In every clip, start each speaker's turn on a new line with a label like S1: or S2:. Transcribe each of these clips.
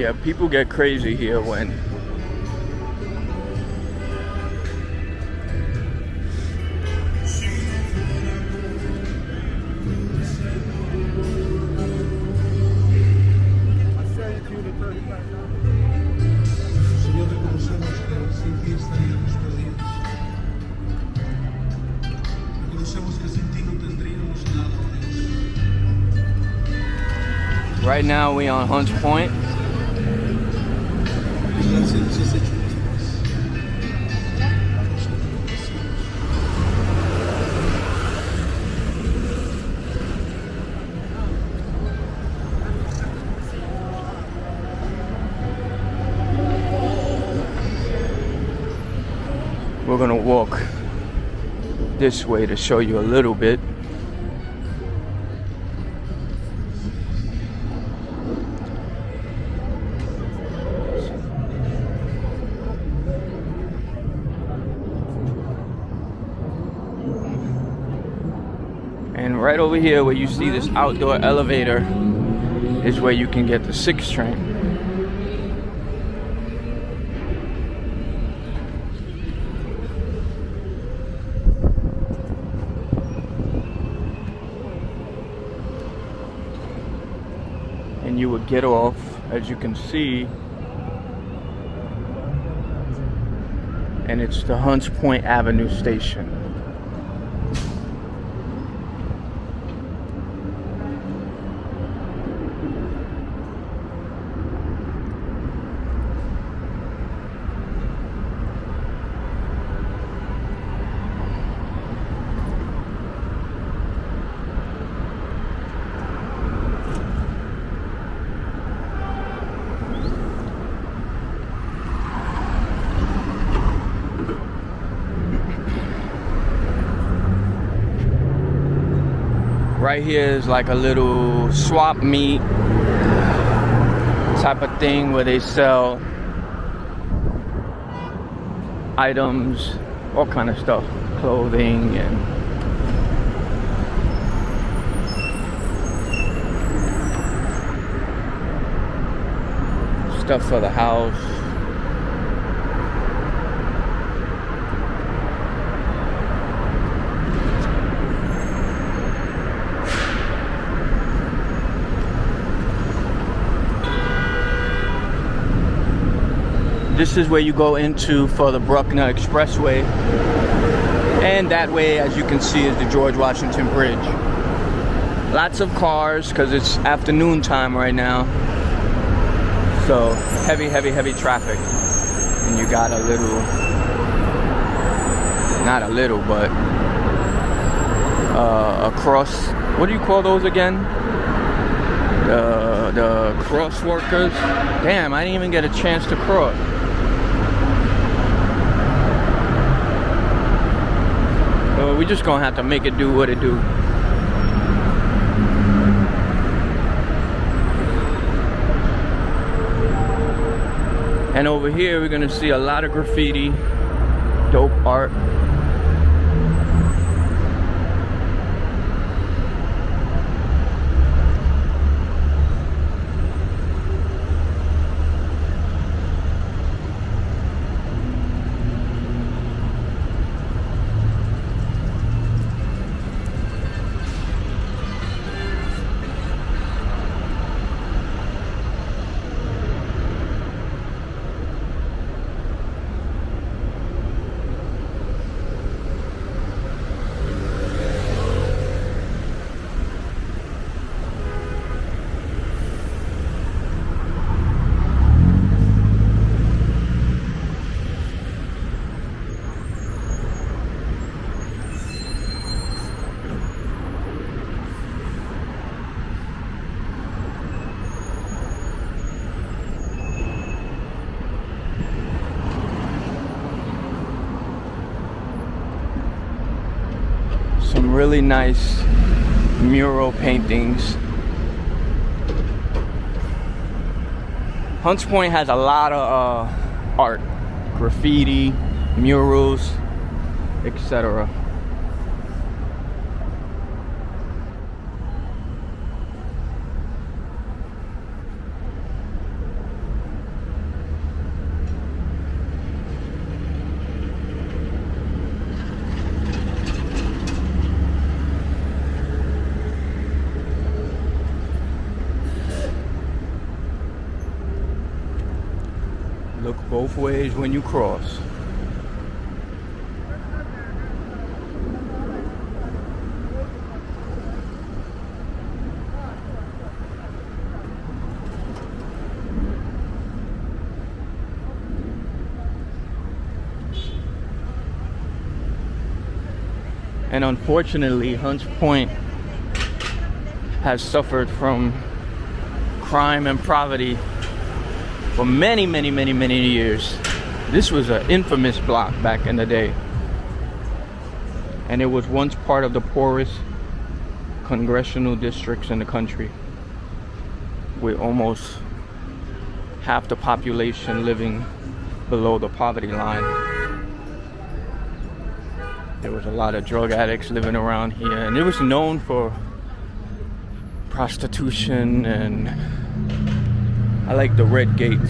S1: Yeah, people get crazy here when right now we on Hunts Point. We're gonna walk this way to show you a little bit. And right over here where you see this outdoor elevator is where you can get the 6 train. And you would get off, as you can see, and it's the Hunts Point Avenue station. Right here is like a little swap meet type of thing where they sell items, all kind of stuff, clothing and stuff for the house. This is where you go into for the Bruckner Expressway. And that way, as you can see, is the George Washington Bridge. Lots of cars, because it's afternoon time right now. So, heavy traffic. And you got a little, not a little, but across, what do you call those again? The cross workers. Damn, I didn't even get a chance to cross. We just gonna have to make it do what it do. And over here we're gonna see a lot of graffiti, dope art. Some really nice mural paintings. Hunts Point has a lot of art, graffiti, murals, etc. Look both ways when you cross. And unfortunately, Hunts Point has suffered from crime and poverty for many years. This was an infamous block back in the day. And it was once part of the poorest congressional districts in the country, with almost half the population living below the poverty line. There was a lot of drug addicts living around here, and it was known for prostitution, and I like the red gates.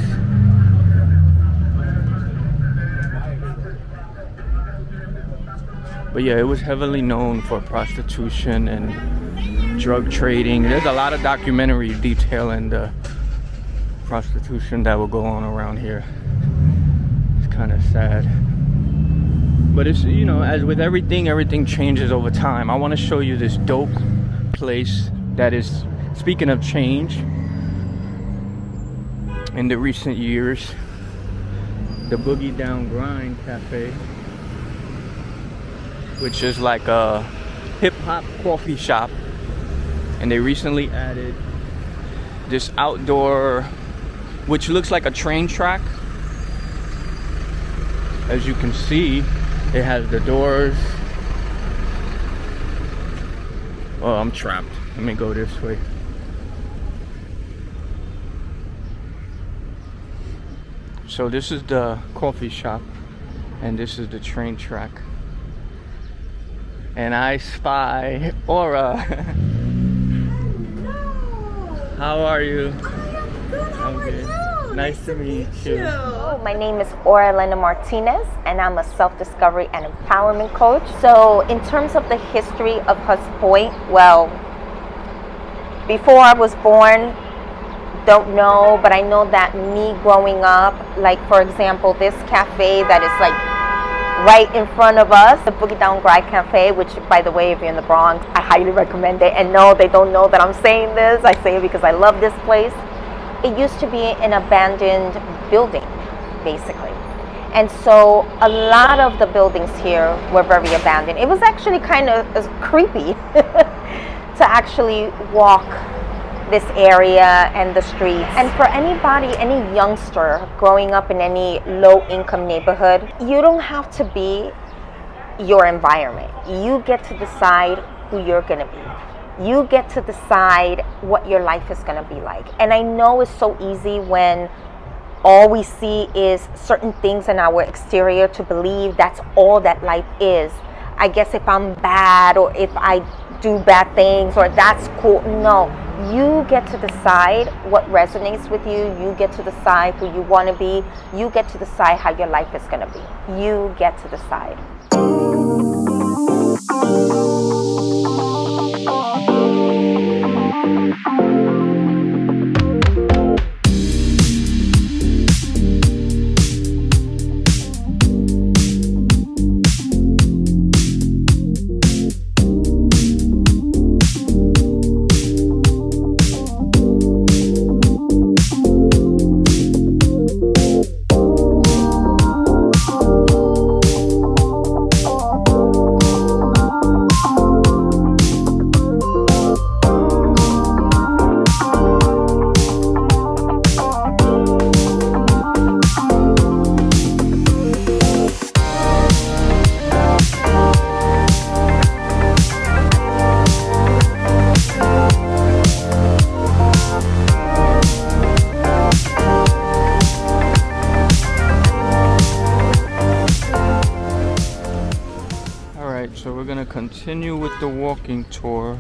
S1: But yeah, it was heavily known for prostitution and drug trading. There's a lot of documentaries detailing the prostitution that will go on around here. It's kind of sad. But it's, you know, as with everything changes over time. I want to show you this dope place that is, speaking of change, in the recent years, the Boogie Down Grind Cafe, which is like a hip-hop coffee shop. And they recently added this outdoor, which looks like a train track. As you can see, it has the doors. Oh, I'm trapped. Let me go this way. So this is the coffee shop, and this is the train track. And I spy Aura. How are you? I'm good. Nice to meet you.
S2: My name is Aura Elena Martinez, and I'm a self-discovery and empowerment coach. So in terms of the history of Hunts Point, well, before I was born, don't know, but I know that me growing up, like for example, this cafe that is like right in front of us, the Boogie Down Grind Cafe, which by the way, if you're in the Bronx, I highly recommend it. And no, they don't know that I'm saying this. I say it because I love this place. It used to be an abandoned building, basically. And so a lot of the buildings here were very abandoned. It was actually kind of creepy to actually walk this area and the streets. And for anybody, any youngster growing up in any low-income neighborhood, you don't have to be your environment. You get to decide who you're gonna be. You get to decide what your life is going to be like. And I know it's so easy when all we see is certain things in our exterior to believe that's all that life is. I guess if I'm bad, or if I do bad things, or that's cool. No, you get to decide what resonates with you. You get to decide who you want to be. You get to decide how your life is going to be. You get to decide.
S1: So we're gonna continue with the walking tour.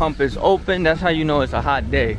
S1: pump is open. That's how you know it's a hot day.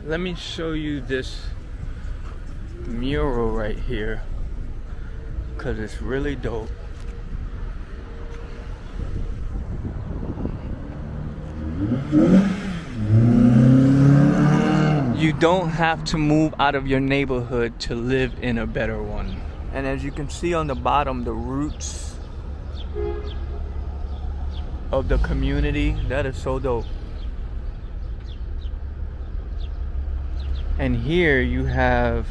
S1: Let me show you this mural right here, because it's really dope. You don't have to move out of your neighborhood to live in a better one. And as you can see on the bottom, the roots of the community, that is so dope. And here you have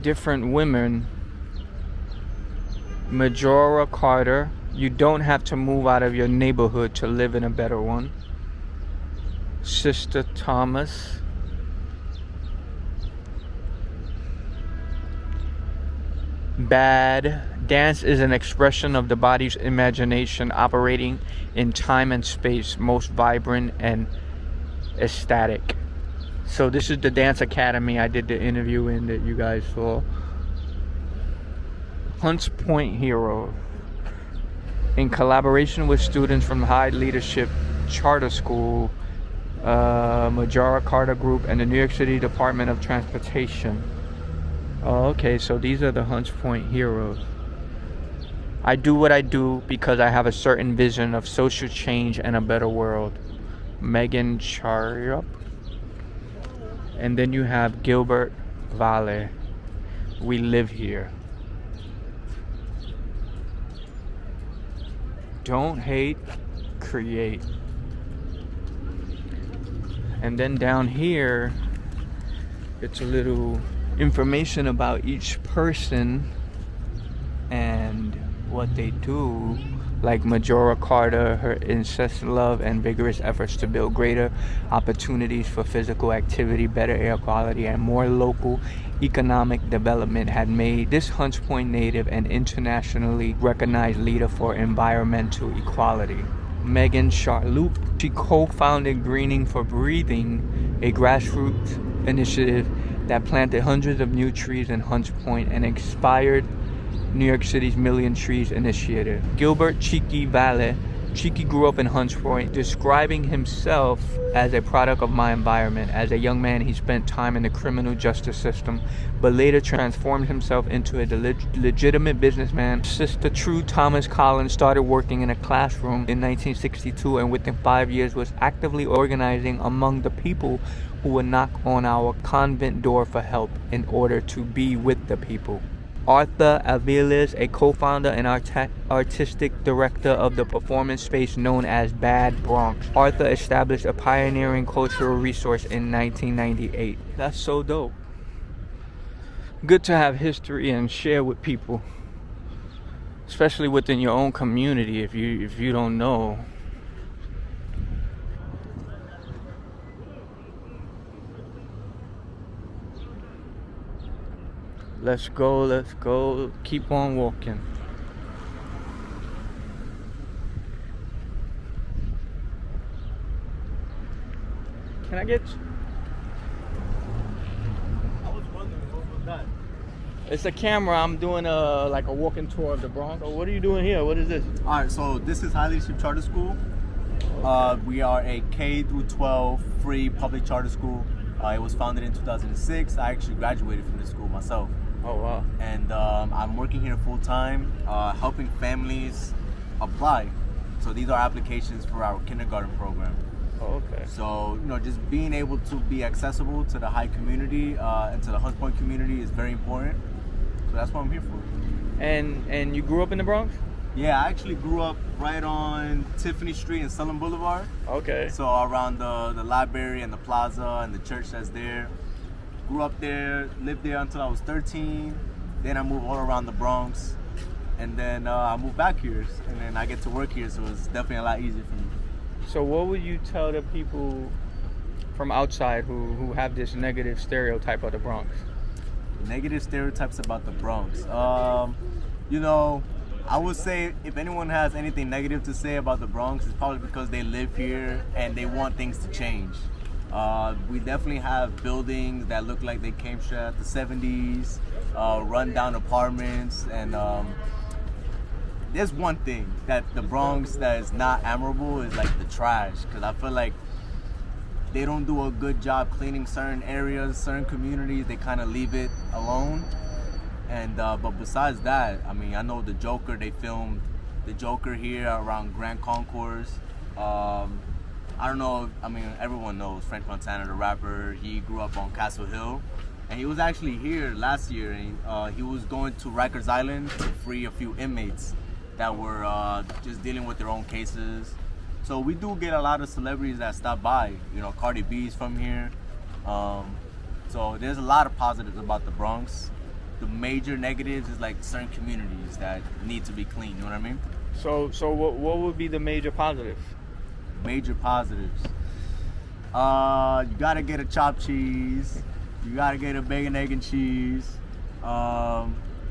S1: different women. Majora Carter, you don't have to move out of your neighborhood to live in a better one. Sister Thomas. Bad. Dance is an expression of the body's imagination operating in time and space, most vibrant and ecstatic. So this is the dance academy I did the interview in that you guys saw. Hunts Point Hero. In collaboration with students from High Leadership Charter School, Majora Carter Group, and the New York City Department of Transportation. Oh, okay, so these are the Hunts Point Heroes. I do what I do because I have a certain vision of social change and a better world. Megan Charyup. And then you have Gilbert Vale. We live here. Don't hate, create. And then down here, it's a little information about each person and what they do. Like Majora Carter, her incessant love and vigorous efforts to build greater opportunities for physical activity, better air quality, and more local economic development had made this Hunts Point native an internationally recognized leader for environmental equality. Megan Charloop, she co-founded Greening for Breathing, a grassroots initiative that planted hundreds of new trees in Hunts Point and inspired New York City's Million Trees Initiative. Gilbert Cheeky Vale. Cheeky grew up in Hunts Point, describing himself as a product of my environment. As a young man, he spent time in the criminal justice system, but later transformed himself into a legitimate businessman. Sister True Thomas Collins started working in a classroom in 1962, and within 5 years was actively organizing among the people who would knock on our convent door for help in order to be with the people. Arthur Aviles, a co-founder and artistic director of the performance space known as Bad Bronx. Arthur established a pioneering cultural resource in 1998. That's so dope. Good to have history and share with people, especially within your own community if you don't know. Let's go, keep on walking. Can I get you?
S3: I was wondering what was that?
S1: It's a camera. I'm doing like a walking tour of the Bronx. Oh, what are you doing here? What is this?
S3: Alright, so this is High Leadership Charter School. We are a K through 12 free public charter school. It was founded in 2006. I actually graduated from this school myself.
S1: Oh, wow.
S3: And I'm working here full time, helping families apply. So these are applications for our kindergarten program.
S1: Oh, okay.
S3: So, just being able to be accessible to the high community and to the Hunts Point community is very important. So that's what I'm here for.
S1: And you grew up in the Bronx?
S3: Yeah, I actually grew up right on Tiffany Street and Sullivan Boulevard.
S1: Okay.
S3: So around the library and the plaza and the church that's there. Grew up there, lived there until I was 13. Then I moved all around the Bronx. And then I moved back here. And then I get to work here, so it's definitely a lot easier for me.
S1: So what would you tell the people from outside who have this negative stereotype of the Bronx?
S3: Negative stereotypes about the Bronx. I would say if anyone has anything negative to say about the Bronx, it's probably because they live here and they want things to change. We definitely have buildings that look like they came straight out the 70s, run-down apartments, and there's one thing that the Bronx that is not admirable is like the trash, because I feel like they don't do a good job cleaning certain areas, certain communities. They kind of leave it alone. And but besides that, I mean, I know the Joker. They filmed the Joker here around Grand Concourse. I don't know. I mean, everyone knows French Montana, the rapper. He grew up on Castle Hill, and he was actually here last year. And he was going to Rikers Island to free a few inmates that were just dealing with their own cases. So we do get a lot of celebrities that stop by. Cardi B's from here. So there's a lot of positives about the Bronx. The major negatives is like certain communities that need to be clean. You know what I mean?
S1: So what would be the major positive?
S3: Major positives. You gotta get a chopped cheese. You gotta get a bacon, egg, and cheese.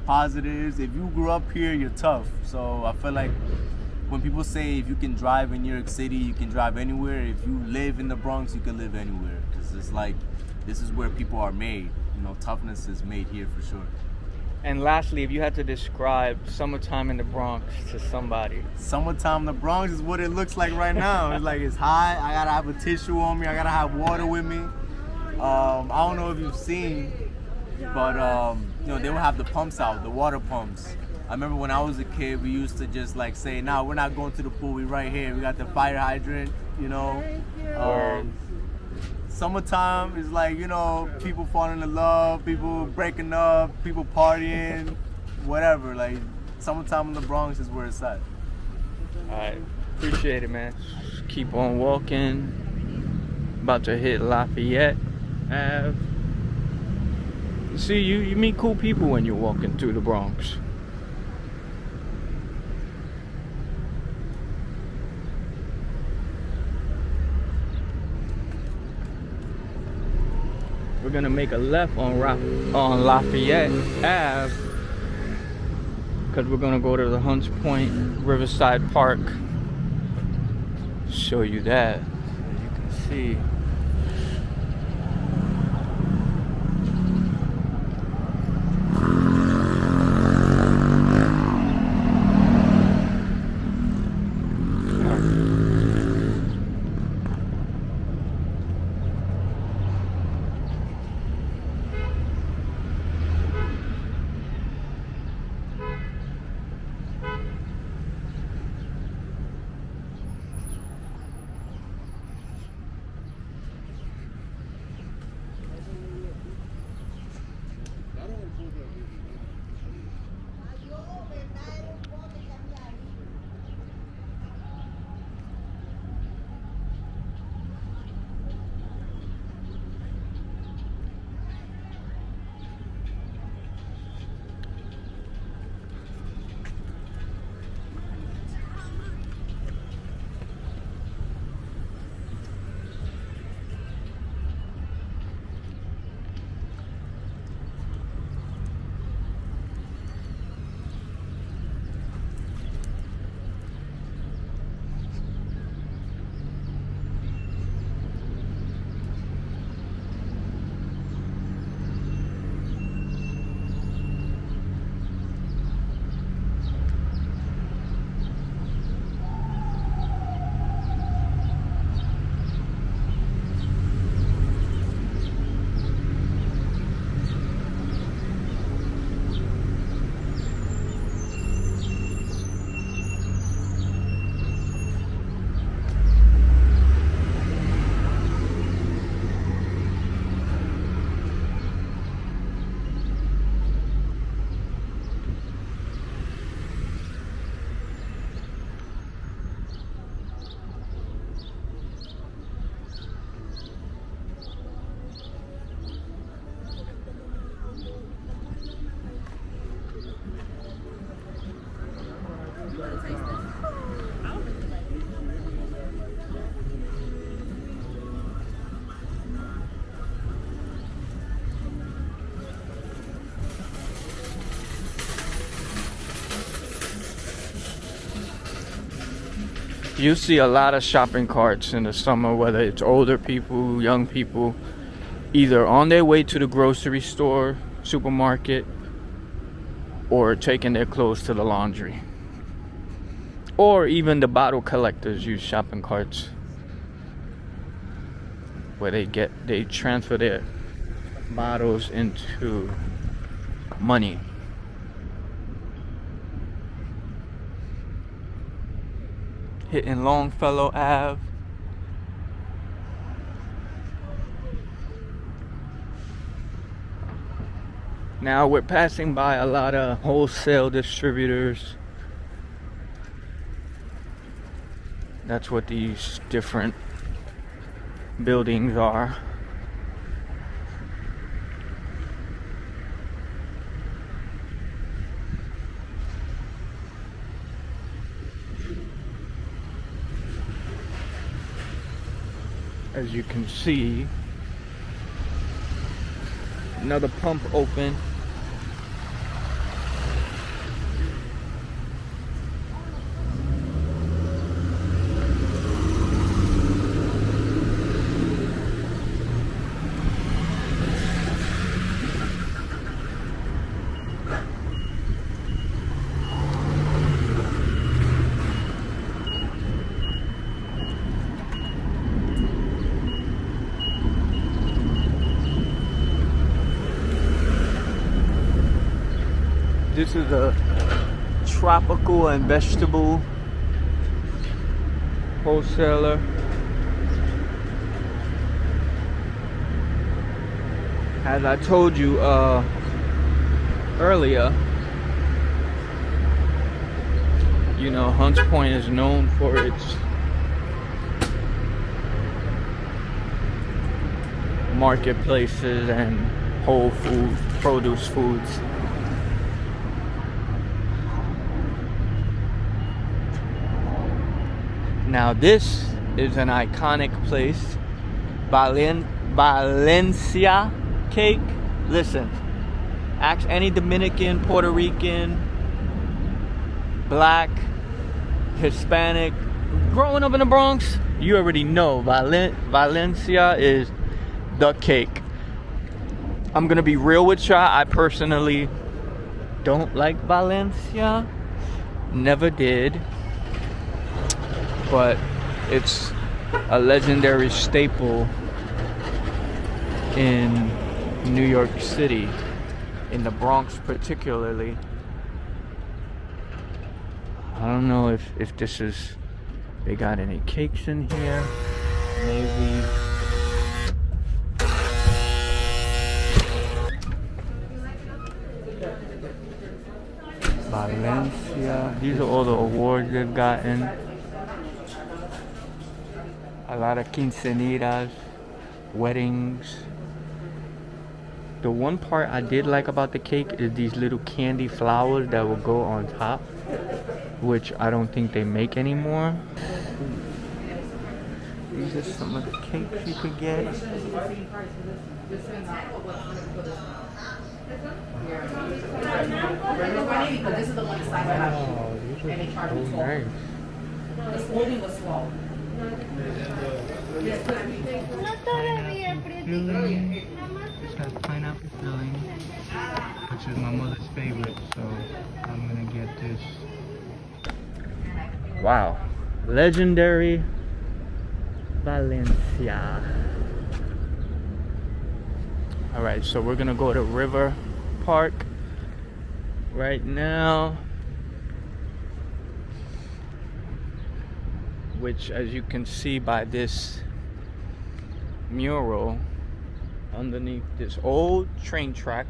S3: Positives. If you grew up here, you're tough. So I feel like when people say if you can drive in New York City, you can drive anywhere. If you live in the Bronx, you can live anywhere. Because it's like, this is where people are made. Toughness is made here for sure.
S1: And lastly, if you had to describe summertime in the Bronx to somebody.
S3: Summertime in the Bronx is what it looks like right now. It's like it's hot. I gotta have a tissue on me. I gotta have water with me. I don't know if you've seen, but they will have the pumps out, the water pumps. I remember when I was a kid, we used to just like say, "Nah, we're not going to the pool. We right here. We got the fire hydrant." Summertime is like, people falling in love, people breaking up, people partying, whatever. Like, summertime in the Bronx is where it's at.
S1: All right, appreciate it, man. Just keep on walking. About to hit Lafayette Ave. See, you meet cool people when you're walking through the Bronx. We're gonna make a left on Lafayette Ave because we're gonna go to the Hunts Point Riverside Park. Show you that. You can see. You see a lot of shopping carts in the summer, whether it's older people, young people, either on their way to the grocery store, supermarket, or taking their clothes to the laundry. Or even the bottle collectors use shopping carts, where they transfer their bottles into money. Hitting Longfellow Ave. Now we're passing by a lot of wholesale distributors. That's what these different buildings are. As you can see, another pump open. This is a tropical and vegetable wholesaler. As I told you earlier, you know, Hunts Point is known for its marketplaces and whole food, produce foods. Now this is an iconic place, Valencia cake. Listen, ask any Dominican, Puerto Rican, Black, Hispanic. Growing up in the Bronx, you already know Valencia is the cake. I'm gonna be real with y'all. I personally don't like Valencia. Never did. But it's a legendary staple in New York City, in the Bronx particularly. I don't know if this is, they got any cakes in here, maybe. Valencia, these are all the awards they've gotten. A lot of quinceañeras, weddings. The one part I did like about the cake is these little candy flowers that will go on top, which I don't think they make anymore. These are some of the cakes you could get. Oh, these are so nice.
S4: This holding was small.
S1: This has pineapple filling, which is my mother's favorite, so I'm gonna get this. Wow, legendary Valencia. All right, so we're gonna go to River Park right now, which, as you can see by this mural underneath this old train track,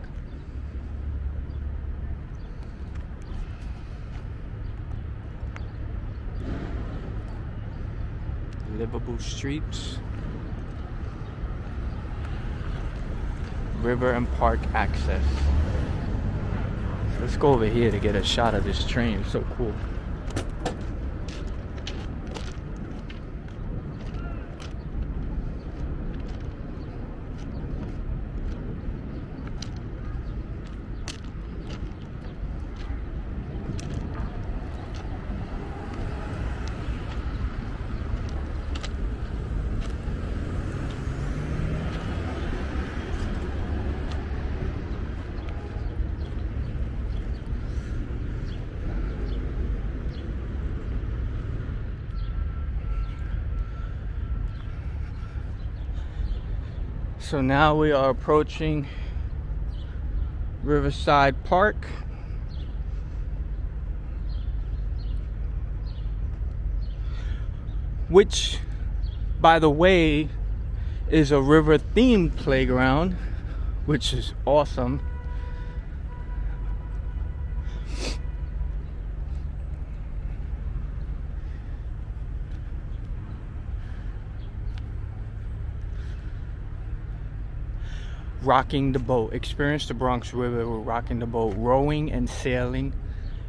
S1: livable streets, river and park access. So let's go over here to get a shot of this train. It's so cool. So now we are approaching Riverside Park. Which, by the way, is a river themed playground, which is awesome. Rocking the boat. Experience the Bronx River with Rocking the Boat, rowing and sailing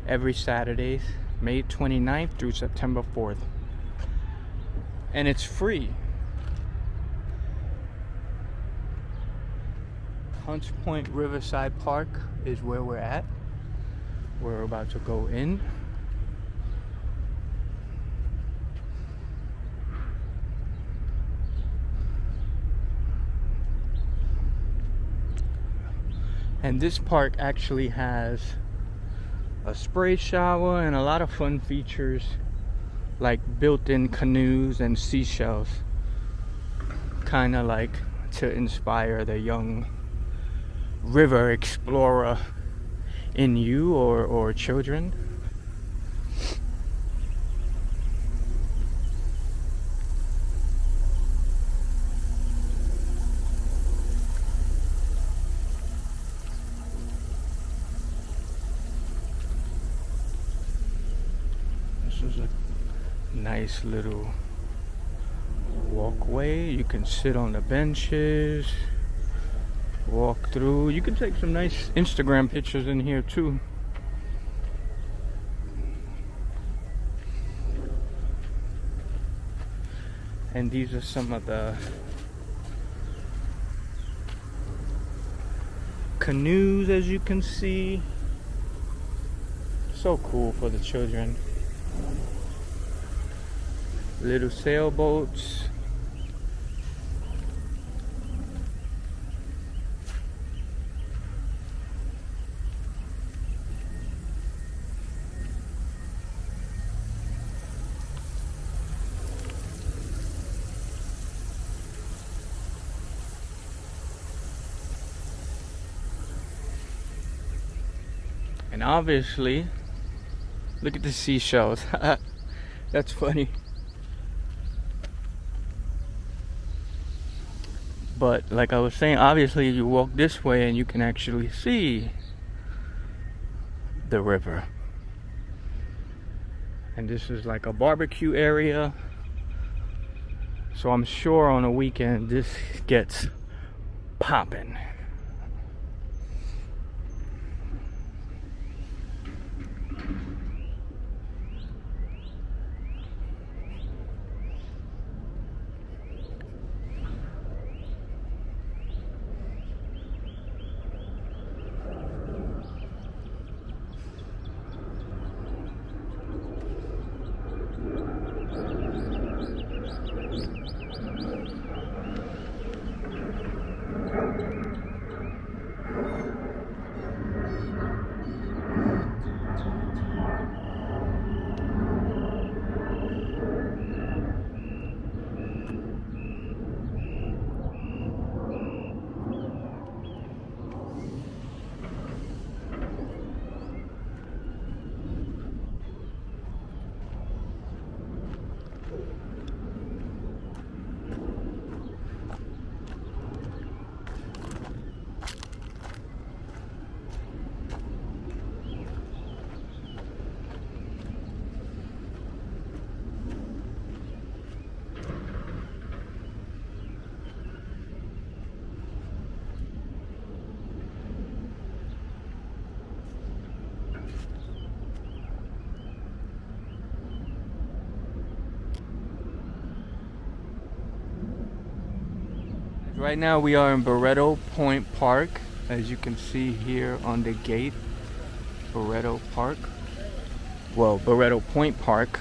S1: every Saturdays, May 29th through September 4th. And it's free. Hunts Point Riverside Park is where we're at. We're about to go in. And this park actually has a spray shower and a lot of fun features like built-in canoes and seashells, kind of like to inspire the young river explorer in you or children. This is a nice little walkway. You can sit on the benches, walk through. You can take some nice Instagram pictures in here too. And these are some of the canoes, as you can see. So cool for the children. Little sailboats. And obviously, look at the seashells. That's funny. But like I was saying, obviously you walk this way and you can actually see the river. And this is like a barbecue area. So I'm sure on a weekend this gets popping. Right now we are in Barretto Point Park, as you can see here on the gate. Barretto Point Park.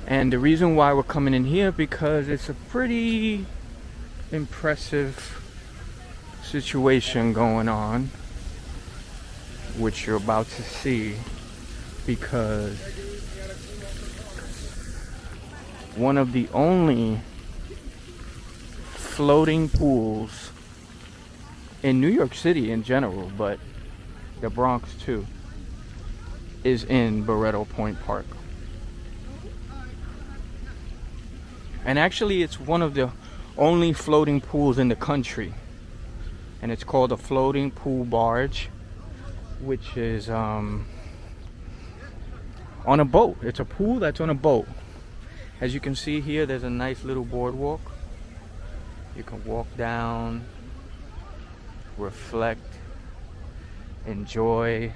S1: And the reason why we're coming in here, because it's a pretty impressive situation going on, which you're about to see, because one of the only floating pools in New York City in general, but the Bronx too, is in Barretto Point Park. And actually it's one of the only floating pools in the country. And it's called a floating pool barge, which is on a boat. It's a pool that's on a boat. As you can see here, there's a nice little boardwalk. You can walk down, reflect, enjoy,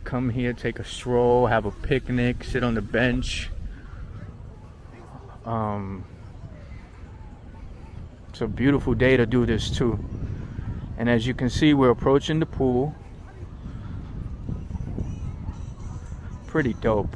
S1: come here, take a stroll, have a picnic, sit on the bench. It's a beautiful day to do this too. And as you can see, we're approaching the pool. Pretty dope.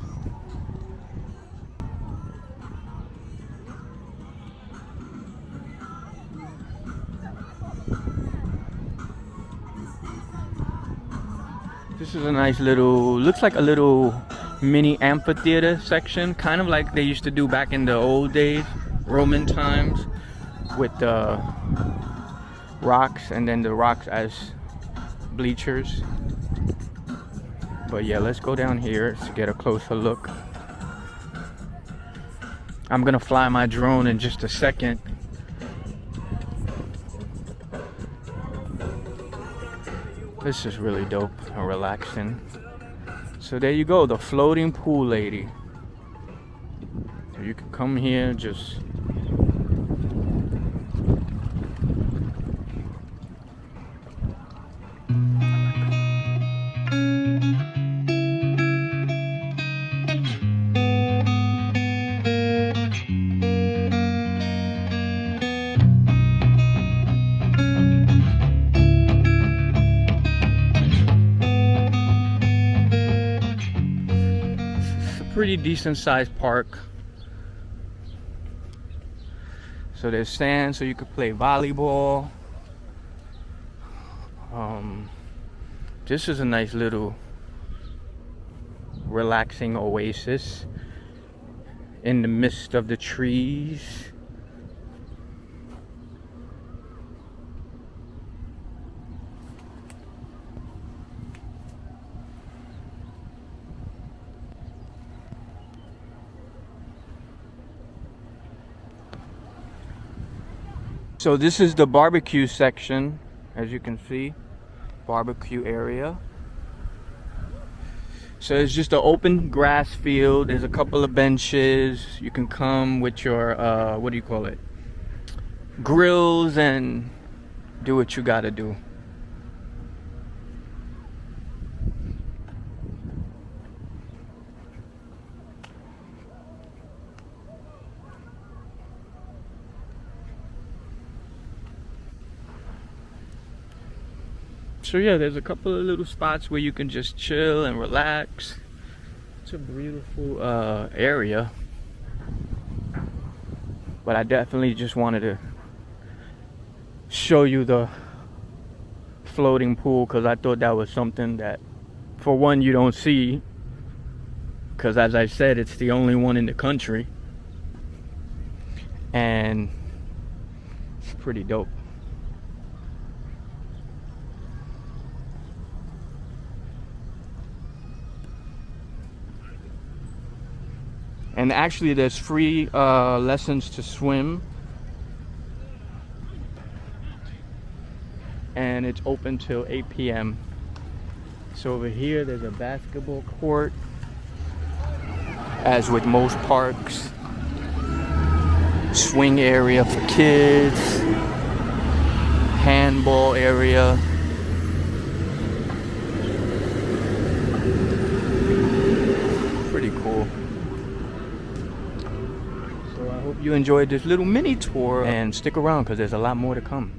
S1: This is a nice little, looks like a little mini amphitheater section, kind of like they used to do back in the old days, Roman times, with the rocks and then the rocks as bleachers. But yeah, let's go down here to get a closer look. I'm gonna fly my drone in just a second. This is really dope and relaxing. So there you go, the floating pool lady. So you can come here, just pretty decent sized park. So there's sand so you could play volleyball. This is a nice little relaxing oasis in the midst of the trees. So this is the barbecue section, as you can see, barbecue area. So it's just an open grass field. There's a couple of benches. You can come with your, what do you call it? Grills and do what you gotta do. So yeah, there's a couple of little spots where you can just chill and relax. It's a beautiful area. But I definitely just wanted to show you the floating pool because I thought that was something that, for one, you don't see. Because as I said, it's the only one in the country. And it's pretty dope. And actually there's free lessons to swim, and it's open till 8 p.m. So over here there's a basketball court, as with most parks. Swing area for kids, handball area. Pretty cool. So I hope you enjoyed this little mini tour, and stick around because there's a lot more to come.